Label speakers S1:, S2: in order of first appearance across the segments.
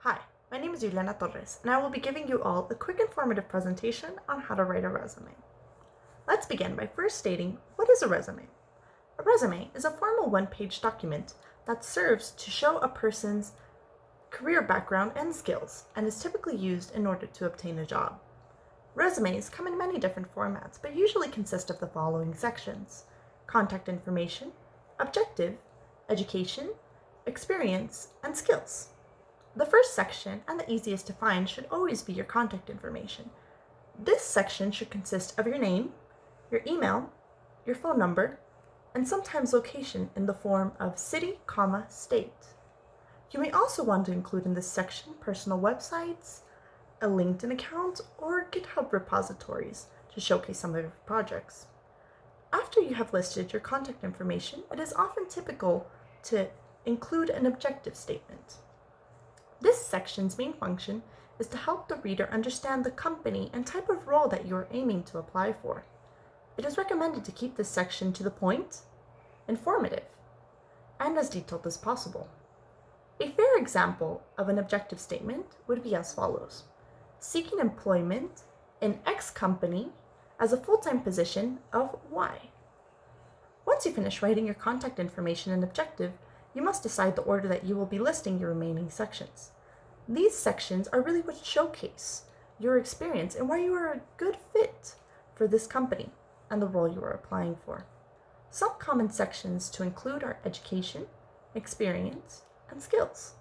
S1: Hi, my name is Juliana Torres, and I will be giving you all a quick informative presentation on how to write a resume. Let's begin by first stating, what is a resume? A resume is a formal one-page document that serves to show a person's career background and skills, and is typically used in order to obtain a job. Resumes come in many different formats, but usually consist of the following sections: contact information, objective, education, experience, and skills. The first section, and the easiest to find, should always be your contact information. This section should consist of your name, your email, your phone number, and sometimes location in the form of city, state. You may also want to include in this section personal websites, a LinkedIn account, or GitHub repositories to showcase some of your projects. After you have listed your contact information, it is often typical to include an objective statement. This section's main function is to help the reader understand the company and type of role that you are aiming to apply for. It is recommended to keep this section to the point, informative, and as detailed as possible. A fair example of an objective statement would be as follows: seeking employment in X company as a full-time position of Y. Once you finish writing your contact information and objective, you must decide the order that you will be listing your remaining sections. These sections are really what showcase your experience and why you are a good fit for this company and the role you are applying for. Some common sections to include are education, experience, and skills.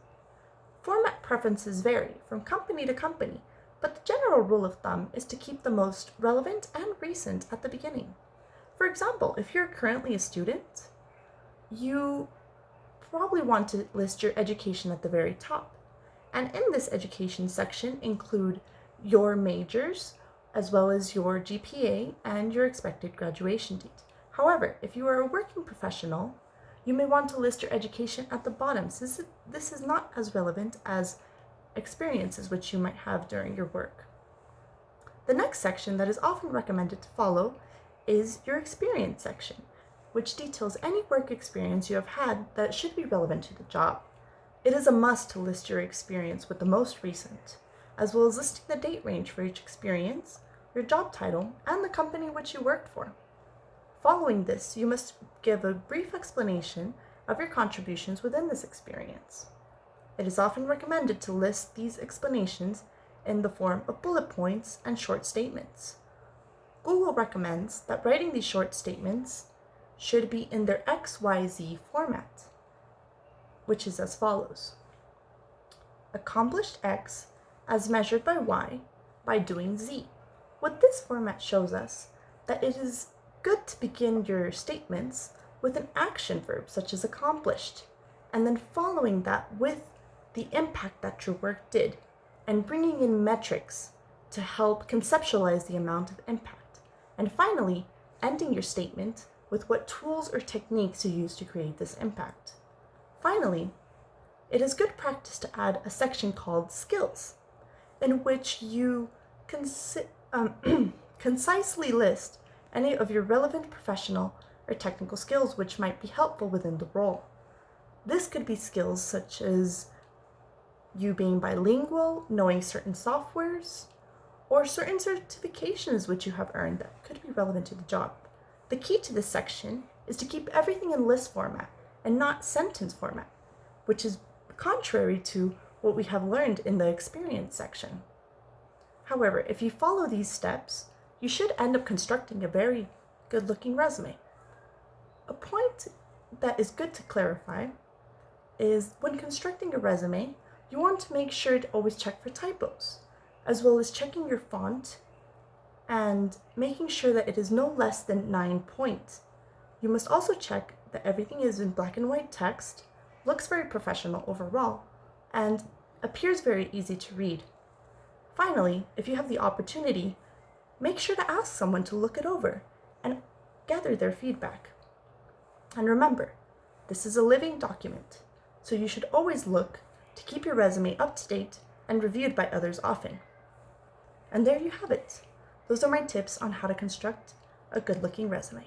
S1: Format preferences vary from company to company, but the general rule of thumb is to keep the most relevant and recent at the beginning. For example, if you're currently a student, you probably want to list your education at the very top. And in this education section include your majors, as well as your GPA and your expected graduation date. However, if you are a working professional, you may want to list your education at the bottom, since this is not as relevant as experiences which you might have during your work. The next section that is often recommended to follow is your experience section, which details any work experience you have had that should be relevant to the job. It is a must to list your experience with the most recent, as well as listing the date range for each experience, your job title, and the company which you worked for. Following this, you must give a brief explanation of your contributions within this experience. It is often recommended to list these explanations in the form of bullet points and short statements. Google recommends that writing these short statements should be in their XYZ format, which is as follows: accomplished X as measured by Y by doing Z. What this format shows us that it is good to begin your statements with an action verb such as accomplished, and then following that with the impact that your work did, and bringing in metrics to help conceptualize the amount of impact. And finally, ending your statement with what tools or techniques you use to create this impact. Finally, it is good practice to add a section called skills, in which you concisely list any of your relevant professional or technical skills which might be helpful within the role. This could be skills such as you being bilingual, knowing certain softwares, or certain certifications which you have earned that could be relevant to the job. The key to this section is to keep everything in list format and not sentence format, which is contrary to what we have learned in the experience section. However, if you follow these steps, you should end up constructing a very good-looking resume. A point that is good to clarify is when constructing a resume, you want to make sure to always check for typos, as well as checking your font and making sure that it is no less than 9 points. You must also check that everything is in black and white text, looks very professional overall, and appears very easy to read. Finally, if you have the opportunity, make sure to ask someone to look it over and gather their feedback. And remember, this is a living document, so you should always look to keep your resume up to date and reviewed by others often. And there you have it. Those are my tips on how to construct a good-looking resume.